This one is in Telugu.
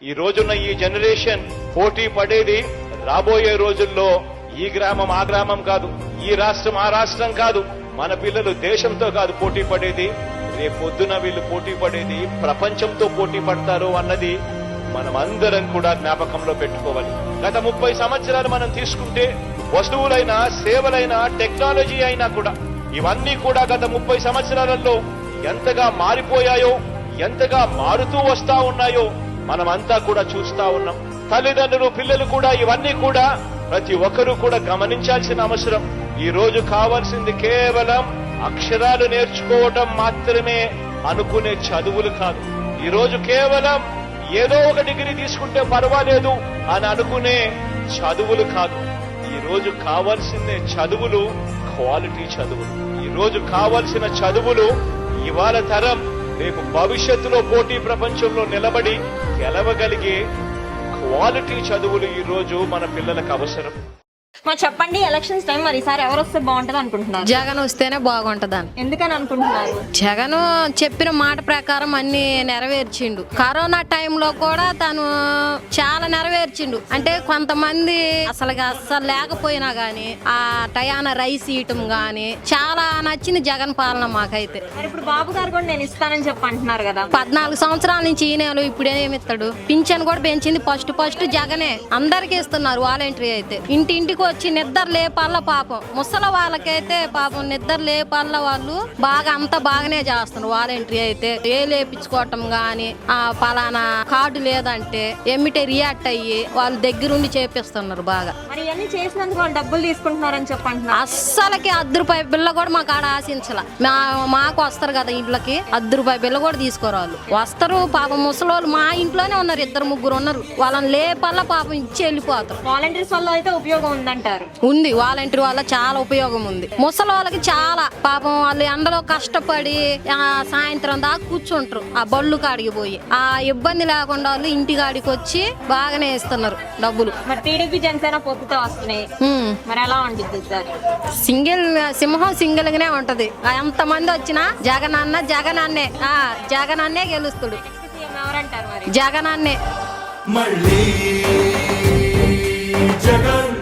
ఈ రోజున్న ఈ జనరేషన్ పోటీ పడేది రాబోయే రోజుల్లో ఈ గ్రామం ఆ గ్రామం కాదు, ఈ రాష్ట్రం ఆ రాష్ట్రం కాదు, మన పిల్లలు దేశంతో కాదు పోటీ పడేది, రేపొద్దున వీళ్ళు పోటీ పడేది ప్రపంచంతో పోటీ పడతారు అన్నది మనం అందరం కూడా జ్ఞాపకంలో పెట్టుకోవాలి. గత 30 సంవత్సరాలు మనం తీసుకుంటే వస్తువులైనా సేవలైనా టెక్నాలజీ అయినా కూడా ఇవన్నీ కూడా గత 30 సంవత్సరాలలో ఎంతగా మారిపోయాయో, ఎంతగా మారుతూ వస్తా ఉన్నాయో మనమంతా కూడా చూస్తా ఉన్నాం. తల్లిదండ్రులు పిల్లలు కూడా ఇవన్నీ కూడా ప్రతి ఒక్కరూ కూడా గమనించాల్సిన అవసరం. ఈ రోజు కావాల్సింది కేవలం అక్షరాలు నేర్చుకోవటం మాత్రమే అనుకునే చదువులు కాదు. ఈ రోజు కేవలం ఏదో ఒక డిగ్రీ తీసుకుంటే పర్వాలేదు అని అనుకునే చదువులు కాదు. ఈ రోజు కావాల్సిందే చదువులు, క్వాలిటీ చదువులు. ఈ రోజు కావాల్సిన చదువులు ఇవాళ తరం రేపు భవిష్యత్తులో పోటీ ప్రపంచంలో నిలబడి గెలవగలిగే క్వాలిటీ చదువులు ఈ రోజు మన పిల్లలకు అవసరం. మరి చెప్పండి, ఎలక్షన్స్ టైం మరి ఈసారి ఎవరు వస్తే బాగుంటది అనుకుంటున్నారు? జగన్ వస్తేనే బాగుంటదని. ఎందుకని అనుకుంటున్నారు? జగన్ చెప్పిన మాట ప్రకారం అన్ని నెరవేర్చిండు. కరోనా టైంలో కూడా తను చాలా నెరవేర్చిండు. అంటే కొంతమంది అసలు లేకపోయినా గానీ ఆ టయాన రైస్ ఇయటం గానీ చాలా నచ్చింది జగన్ పాలన మాకైతే. మరి ఇప్పుడు బాబు గారు కూడా నేను ఇస్తానని చెప్పి అంటున్నారు కదా. 14 సంవత్సరాల నుంచి ఈయనలు ఇప్పుడేమి ఇస్తాడు? పింఛన్ కూడా పెంచింది ఫస్ట్ జగనే. అందరికి ఇస్తున్నారు వాలంటరీ అయితే. ఇంటింటికి వచ్చి నిద్ర లేపాల పాపం. ముసలి వాళ్ళకైతే పాపం నిద్ర లేపాల వాళ్ళు బాగా అంతా బాగానే చేస్తున్నారు. వాలంటరీ అయితే ఏ లేపించుకోవటం గానీ ఆ పలానా కార్డు లేదంటే ఎమ్మిటే రియాక్ట్ అయ్యి వాళ్ళ దగ్గరుండి చేపిస్తున్నారు బాగా. మరి ఇవన్నీ చేసినందుకు వాళ్ళు డబ్బులు తీసుకుంటున్నారని చెప్పంటున్నారు. అస్సలకి ₹10 బిల్ల కూడా మాకు ఆడ ఆశించాల. మాకు వస్తారు కదా ఇంట్లోకి ₹10 బిల్ల కూడా తీసుకోరాళ్ళు. వస్తారు పాపం ముసలోళ్ళు మా ఇంట్లోనే ఉన్నారు, 2-3 ఉన్నారు. వాళ్ళని లేపల్ల పాపం ఇచ్చి వెళ్ళిపోతారు. వాలంటీర్స్ వల్ల అయితే ఉపయోగం ఉందంటారు. ఉంది, వాలంటీర్ వల్ల చాలా ఉపయోగం ఉంది. ముసలి వాళ్ళకి చాలా పాపం వాళ్ళు ఎండలో కష్టపడి సాయంత్రం దాకా కూర్చుంటారు ఆ బళ్ళు కాడికి పోయి. ఆ ఇబ్బంది లేకుండా వాళ్ళు ఇంటి కాడికి వచ్చి బాగానే ఇస్తున్నారు డబ్బులు. మరి టీడీపీ జనసేన పొత్తుతో వస్తున్నాయి, మరి ఎలా ఉంటుంది సార్? సింహం సింగిల్ గానే ఉంటది. ఎంత మంది వచ్చినా జగన్ అన్నే గెలుస్తాడు. ఎవరంటారు మరి? జగన్ అన్నే. మళ్ళీ జగన్